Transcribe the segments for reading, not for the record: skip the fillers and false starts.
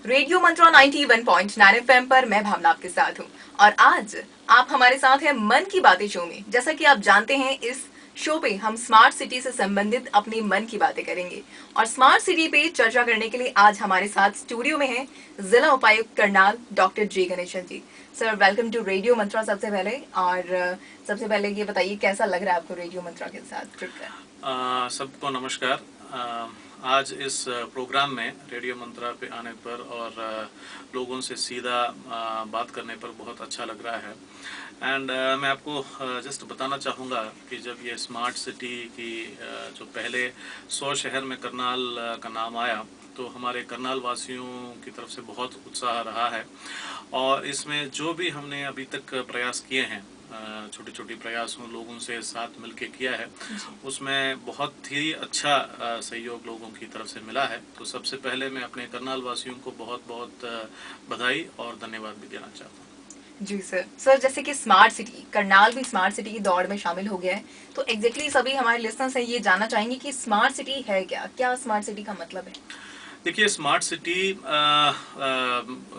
Radio मंत्रा 91.9 FM पर मैं भावना आपके साथ हूँ। और आज आप हमारे साथ हैं मन की बातें शो में। जैसा कि आप जानते हैं, इस शो पे हम स्मार्ट सिटी से संबंधित अपनी मन की बातें करेंगे। और स्मार्ट सिटी पे चर्चा करने के लिए आज हमारे साथ स्टूडियो में हैं जिला उपायुक्त Karnal doctor J Ganesan ji. Sir, welcome to radio Mantra. सबसे पहले सबसे पहले ये बताइए, कैसा लग रहा है आपको रेडियो मंत्रा के साथ जुड़कर? सबको नमस्कार। आज इस प्रोग्राम में रेडियो मंत्रा पे आने पर और लोगों से सीधा बात करने पर बहुत अच्छा लग रहा है। एंड मैं आपको जस्ट बताना चाहूँगा कि जब ये स्मार्ट सिटी की जो पहले 100 शहर में करनाल का नाम आया, तो हमारे करनाल वासियों की तरफ से बहुत उत्साह रहा है। और इसमें जो भी हमने अभी तक प्रयास किए हैं, छोटे छोटे प्रयासों लोगों से साथ मिलके किया है, उसमें बहुत ही अच्छा सहयोग लोगों की तरफ से मिला है। तो सबसे पहले मैं अपने करनाल वासियों को बहुत बहुत बधाई और धन्यवाद भी देना चाहता हूँ। जी सर, जैसे कि स्मार्ट सिटी, करनाल भी स्मार्ट सिटी की दौड़ में शामिल हो गया है, तो एग्जैक्टली सभी हमारे लिसनर्स हैं ये जानना चाहेंगे कि स्मार्ट सिटी है क्या स्मार्ट सिटी का मतलब है? देखिए, स्मार्ट सिटी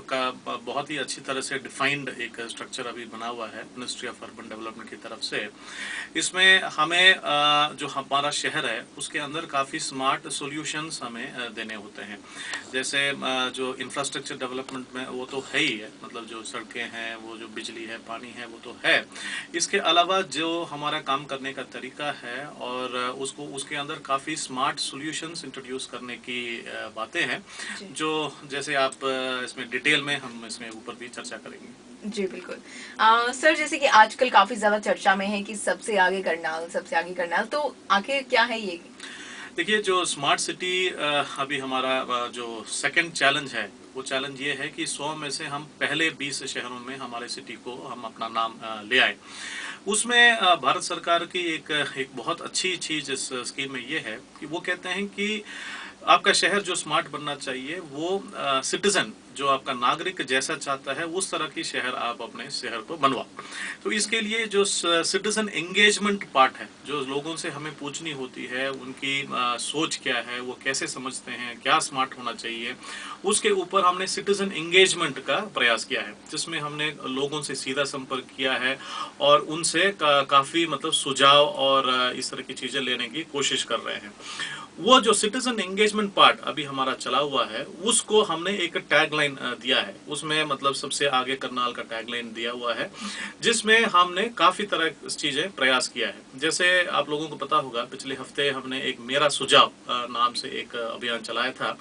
का बहुत ही अच्छी तरह से डिफाइंड एक स्ट्रक्चर अभी बना हुआ है मिनिस्ट्री ऑफ अर्बन डेवलपमेंट की तरफ से। इसमें हमें जो हमारा शहर है उसके अंदर काफ़ी स्मार्ट सॉल्यूशंस हमें देने होते हैं। जैसे जो इंफ्रास्ट्रक्चर डेवलपमेंट में वो तो है ही है, मतलब जो सड़कें हैं, वो जो बिजली है, पानी है, वो तो है। इसके अलावा जो हमारा काम करने का तरीका है और उसके अंदर काफ़ी स्मार्ट सॉल्यूशंस इंट्रोड्यूस करने की बातें हैं, जो जैसे आप इसमें डिटेल में हम इसमें ऊपर भी चर्चा करेंगे। जी बिल्कुल। सर, जैसे कि आजकल काफी ज्यादा चर्चा में है कि सबसे आगे करनाल, तो आखिर क्या है ये? देखिए, जो स्मार्ट सिटी अभी हमारा जो सेकंड चैलेंज है, वो चैलेंज ये है कि 100 में से हम पहले 20 शहरों में हमारे सिटी को हम अपना नाम ले आए। उसमें भारत सरकार की एक बहुत अच्छी चीज़ इस स्कीम में ये है कि वो कहते हैं कि आपका शहर जो स्मार्ट बनना चाहिए, वो सिटीजन, जो आपका नागरिक जैसा चाहता है उस तरह की शहर आप अपने शहर को बनवाओ। तो इसके लिए जो सिटीजन एंगेजमेंट पार्ट है, जो लोगों से हमें पूछनी होती है, उनकी सोच क्या है, वो कैसे समझते हैं, क्या स्मार्ट होना चाहिए, उसके ऊपर हमने सिटीजन एंगेजमेंट का प्रयास किया है, जिसमें हमने लोगों से सीधा संपर्क किया है और उनसे काफ़ी मतलब सुझाव और इस तरह की चीज़ें लेने की कोशिश कर रहे हैं। वो जो सिटीजन एंगेजमेंट पार्ट अभी हमारा चला हुआ है, उसको हमने एक टैगलाइन दिया है। उसमें मतलब सबसे आगे करनाल का टैगलाइन दिया हुआ है, जिसमें हमने काफ़ी तरह चीज़ें प्रयास किया है। जैसे आप लोगों को पता होगा, पिछले हफ्ते हमने एक मेरा सुझाव नाम से एक अभियान चलाया था,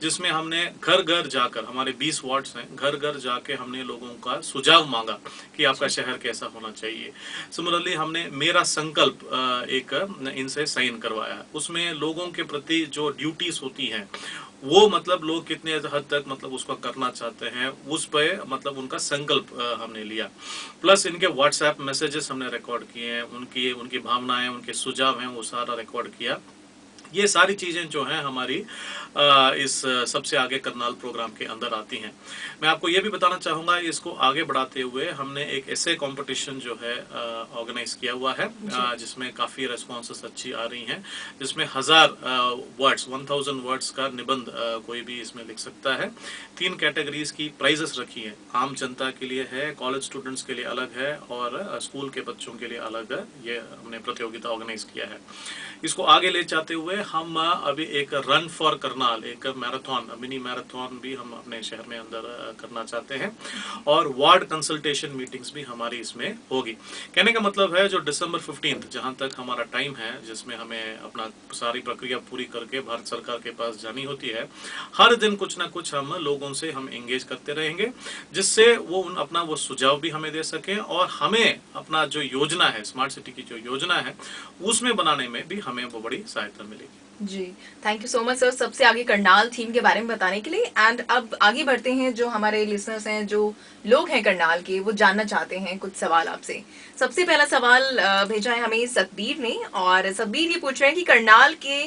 जिसमें हमने घर घर जाकर, हमारे 20 वार्ड्स हैं, घर घर जाके हमने लोगों का सुझाव मांगा कि आपका शहर कैसा होना चाहिए। सिमिलरली हमने मेरा संकल्प एक इनसे साइन करवाया। उसमें लोगों के प्रति जो ड्यूटीज होती हैं, वो मतलब लोग कितने हद तक मतलब उसको करना चाहते हैं, उस पर मतलब उनका संकल्प हमने लिया। प्लस इनके व्हाट्सएप मैसेजेस हमने रिकॉर्ड किए हैं, उनकी उनकी भावनाएं, उनके सुझाव हैं, वो सारा रिकॉर्ड किया। ये सारी चीज़ें जो हैं हमारी इस सबसे आगे करनाल प्रोग्राम के अंदर आती हैं। मैं आपको ये भी बताना चाहूँगा, इसको आगे बढ़ाते हुए हमने एक ऐसे कंपटीशन जो है ऑर्गेनाइज किया हुआ है, जिसमें काफ़ी रेस्पॉन्सेस अच्छी आ रही हैं, जिसमें 1000 वर्ड्स 1000 वर्ड्स का निबंध कोई भी इसमें लिख सकता है। 3 कैटेगरीज की प्राइजेस रखी हैं, आम जनता के लिए है, कॉलेज स्टूडेंट्स के लिए अलग है और स्कूल के बच्चों के लिए अलग है। ये हमने प्रतियोगिता ऑर्गेनाइज किया है। इसको आगे ले जाते हुए हम अभी एक रन फॉर करनाल, एक मैराथन, मिनी मैराथन भी हम अपने शहर में अंदर करना चाहते हैं और वार्ड कंसल्टेशन मीटिंग्स भी हमारी इसमें होगी। कहने का मतलब है, जो दिसंबर 15 जहां तक हमारा टाइम है, जिसमें हमें अपना सारी प्रक्रिया पूरी करके भारत सरकार के पास जानी होती है, हर दिन कुछ ना कुछ हम लोगों से हम एंगेज करते रहेंगे, जिससे वो अपना वो सुझाव भी हमें दे सकें और हमें अपना जो योजना है, स्मार्ट सिटी की जो योजना है, उसमें बनाने में भी हमें वो बड़ी सहायता मिलेगी। जी, thank you so much sir, सबसे आगे करनाल थीम के बारे में बताने के लिए। एंड अब आगे बढ़ते हैं, जो हमारे लिसनर्स हैं, जो लोग हैं करनाल के, वो जानना चाहते हैं कुछ सवाल आपसे। सबसे पहला सवाल भेजा है हमें सतबीर ने, और सतबीर ये पूछ रहे हैं कि करनाल के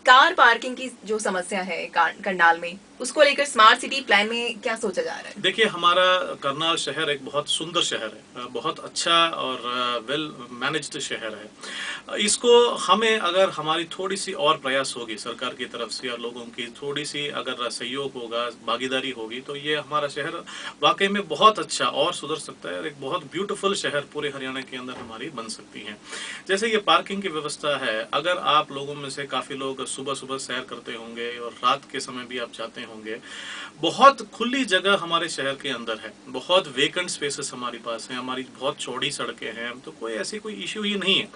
कार पार्किंग की जो समस्या है करनाल में, उसको लेकर स्मार्ट सिटी प्लान में क्या सोचा जा रहा है? देखिए, हमारा करनाल शहर एक बहुत सुंदर शहर है, बहुत अच्छा और वेल मैनेज्ड शहर है। इसको हमें अगर हमारी थोड़ी सी और प्रयास होगी सरकार की तरफ से और लोगों की थोड़ी सी अगर सहयोग होगा, भागीदारी होगी, तो ये हमारा शहर वाकई में बहुत अच्छा और सुधर सकता है और एक बहुत ब्यूटीफुल शहर पूरे हरियाणा के अंदर हमारी बन सकती है। जैसे ये पार्किंग की व्यवस्था है, अगर आप लोगों में से काफ़ी लोग सुबह सुबह सैर करते होंगे और रात के समय भी आप जाते होंगे, बहुत खुली जगह हमारे शहर के अंदर है, बहुत वेकेंट स्पेसेस हमारे पास हैं, हमारी बहुत चौड़ी सड़कें हैं, तो कोई इश्यू ही नहीं है।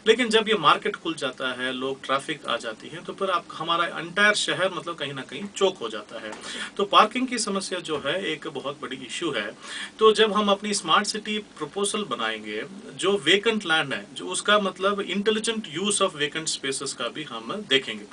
लेकिन जब ये मार्केट खुल जाता है, लोग ट्रैफिक आ जाती है, तो फिर आप हमारा एंटायर शहर मतलब कहीं ना कहीं चौक हो जाता है। तो पार्किंग की समस्या जो है एक बहुत बड़ी इश्यू है। तो जब हम अपनी स्मार्ट सिटी प्रपोजल बनाएंगे, जो वेकेंट लैंड है, जो उसका मतलब intelligent use of vacant spaces का भी हम देखेंगे,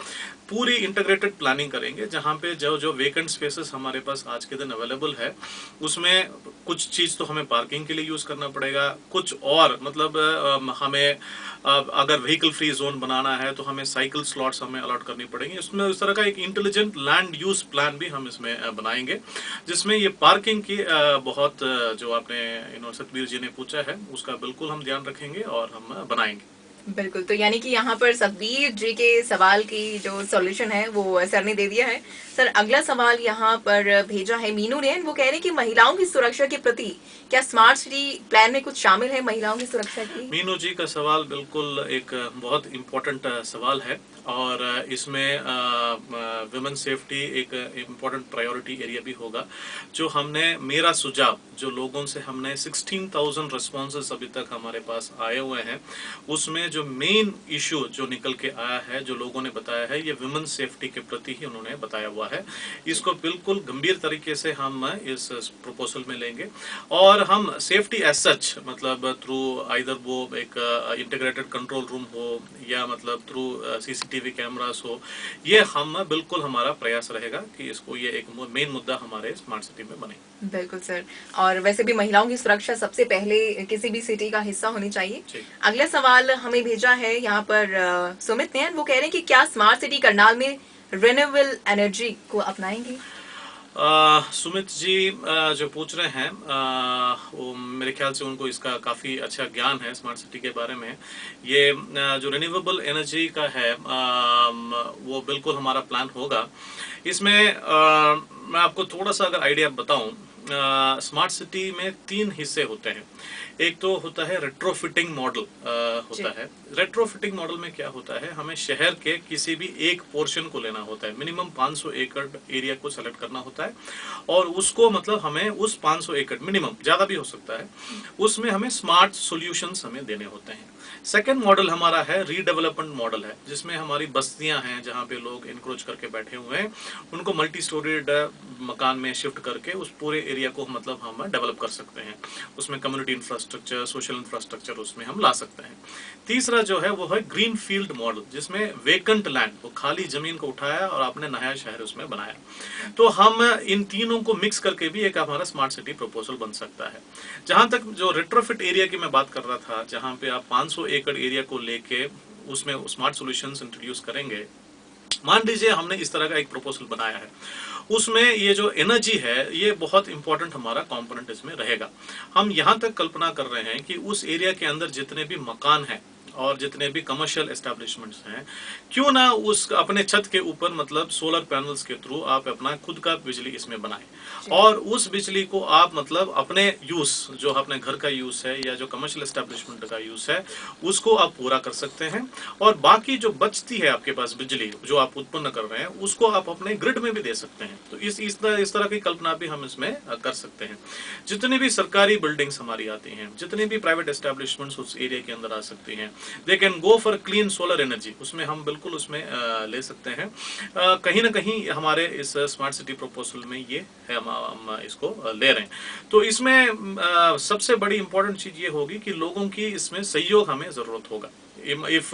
पूरी इंटीग्रेटेड प्लानिंग करेंगे, जहाँ पे जो जो वेकेंट स्पेसेस हमारे पास आज के दिन अवेलेबल है, उसमें कुछ चीज़ तो हमें पार्किंग के लिए यूज़ करना पड़ेगा, कुछ और मतलब हमें अगर व्हीकल फ्री जोन बनाना है तो हमें साइकिल स्लॉट्स हमें अलॉट करनी पड़ेंगी। इसमें इस तरह का एक इंटेलिजेंट लैंड यूज प्लान भी हम इसमें बनाएंगे, जिसमें ये पार्किंग की बहुत जो आपने सतबीर जी ने पूछा है, उसका बिल्कुल हम ध्यान रखेंगे और हम बनाएंगे। बिल्कुल, तो यानी कि यहाँ पर सतबीर जी के सवाल की जो सॉल्यूशन है वो सर ने दे दिया है। सर, अगला सवाल यहाँ पर भेजा है मीनू ने। वो कह रहे हैं कि महिलाओं की सुरक्षा के प्रति क्या स्मार्ट सिटी प्लान में कुछ शामिल है महिलाओं की सुरक्षा की? मीनू जी का सवाल बिल्कुल एक बहुत इम्पोर्टेंट सवाल है और इसमें वुमेन सेफ्टी एक इम्पोर्टेंट प्रायोरिटी एरिया भी होगा। जो हमने मेरा सुझाव जो लोगों से हमने 16,000 रिस्पॉन्सेस अभी तक हमारे पास आए हुए हैं, उसमें जो मेन इशू जो निकल के आया है, जो लोगों ने बताया है, ये वुमेन सेफ्टी के प्रति ही उन्होंने बताया हुआ है। इसको बिल्कुल गंभीर तरीके से हम इस प्रपोजल में लेंगे और हम सेफ्टी एज सच मतलब थ्रू आइदर वो एक इंटीग्रेटेड कंट्रोल रूम हो या मतलब थ्रू सीसीटीवी कैमरास हो, ये हम बिल्कुल हमारा प्रयास रहेगा कि इसको ये एक मेन मुद्दा हमारे स्मार्ट सिटी में बने। बिल्कुल सर, और वैसे भी महिलाओं की सुरक्षा सबसे पहले किसी भी सिटी का हिस्सा होनी चाहिए। अगला सवाल हमें भेजा है यहाँ पर सुमित ने। वो कह रहे हैं कि क्या स्मार्ट सिटी करनाल में रिन्यूएबल एनर्जी को अपनाएंगे? सुमित जी जो पूछ रहे हैं, वो मेरे ख्याल से उनको इसका काफ़ी अच्छा ज्ञान है स्मार्ट सिटी के बारे में। ये जो रिन्यूएबल एनर्जी का है, वो बिल्कुल हमारा प्लान होगा। इसमें मैं आपको थोड़ा सा अगर आइडिया बताऊं, स्मार्ट सिटी में 3 हिस्से होते हैं। एक तो होता है रेट्रोफिटिंग मॉडल होता है। रेट्रोफिटिंग मॉडल में क्या होता है, हमें शहर के किसी भी एक पोर्शन को लेना होता है, मिनिमम 500 एकड़ एरिया को सेलेक्ट करना होता है और उसको मतलब हमें उस 500 एकड़, मिनिमम ज़्यादा भी हो सकता है, उसमें हमें स्मार्ट सॉल्यूशंस हमें देने होते हैं। सेकेंड मॉडल हमारा है रीडेवलपमेंट मॉडल है, जिसमें हमारी बस्तियां हैं जहाँ पे लोग इंक्रोच करके बैठे हुए हैं, उनको मल्टी स्टोरीड मकान में शिफ्ट करके उस पूरे एरिया को मतलब हम डेवलप कर सकते हैं। उसमें कम्युनिटी इंफ्रास्ट्रक्चर, सोशल इंफ्रास्ट्रक्चर उसमें हम ला सकते हैं। तीसरा जो है वो है ग्रीन फील्ड मॉडल, जिसमें वेकेंट लैंड, वो खाली जमीन को उठाया और आपने नया शहर उसमें बनाया। तो हम इन तीनों को मिक्स करके भी एक हमारा स्मार्ट सिटी प्रपोजल बन सकता है। जहां तक जो रेट्रोफिट एरिया की मैं बात कर रहा था, जहां पे आप 500 एकड़ एरिया को लेके उसमें स्मार्ट सॉल्यूशंस इंट्रोड्यूस करेंगे, मान लीजिए हमने इस तरह का एक प्रपोजल बनाया है, उसमें ये जो एनर्जी है ये बहुत इंपॉर्टेंट हमारा कंपोनेंट इसमें रहेगा। हम यहाँ तक कल्पना कर रहे हैं कि उस एरिया के अंदर जितने भी मकान हैं और जितने भी कमर्शियल एस्टेब्लिशमेंट्स हैं, क्यों ना उस अपने छत के ऊपर मतलब सोलर पैनल्स के थ्रू आप अपना खुद का बिजली इसमें बनाएं और उस बिजली को आप मतलब अपने यूज, जो अपने घर का यूज है या जो कमर्शियल एस्टेब्लिशमेंट का यूज है, उसको आप पूरा कर सकते हैं। और बाकी जो बचती है आपके पास बिजली जो आप उत्पन्न कर रहे हैं, उसको आप अपने ग्रिड में भी दे सकते हैं। तो इस तरह की कल्पना भी हम इसमें कर सकते हैं। जितनी भी सरकारी बिल्डिंग्स हमारी आती हैं, जितनी भी प्राइवेट एस्टेब्लिशमेंट्स उस एरिया के अंदर आ सकती हैं, they can go for clean solar energy, उसमें हम बिल्कुल उसमें ले सकते हैं। कहीं ना कहीं हमारे इस स्मार्ट सिटी प्रपोजल में ये है, हम इसको ले रहे हैं। तो इसमें सबसे बड़ी इंपॉर्टेंट चीज ये होगी कि लोगों की इसमें सहयोग हमें जरूरत होगा। इफ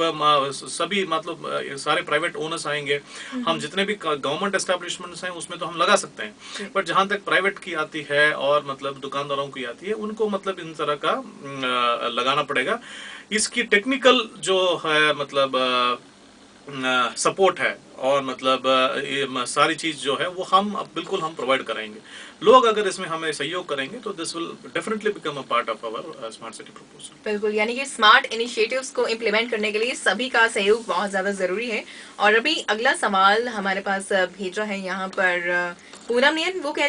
सभी मतलब सारे प्राइवेट ओनर्स आएंगे, हम जितने भी गवर्नमेंट एस्टेब्लिशमेंट्स हैं उसमें तो हम लगा सकते हैं, बट जहां तक प्राइवेट की आती है और मतलब दुकानदारों की आती है, उनको मतलब इन तरह का लगाना पड़ेगा। इसकी टेक्निकल जो है मतलब सपोर्ट है और मतलब सारी चीज़ जो है वो हम बिल्कुल हम प्रोवाइड कराएंगे। लोग अगर इसमें हमें सहयोग करेंगे तो this will definitely become a part of our smart city proposal. बिल्कुल, यानी कि स्मार्ट इनिशिएटिव्स को इम्प्लीमेंट करने के लिए सभी का सहयोग बहुत ज़्यादा ज़रूरी है। और अभी अगला सवाल हमारे पास भेजा है यहाँ पर पूनम ने, वो कह रही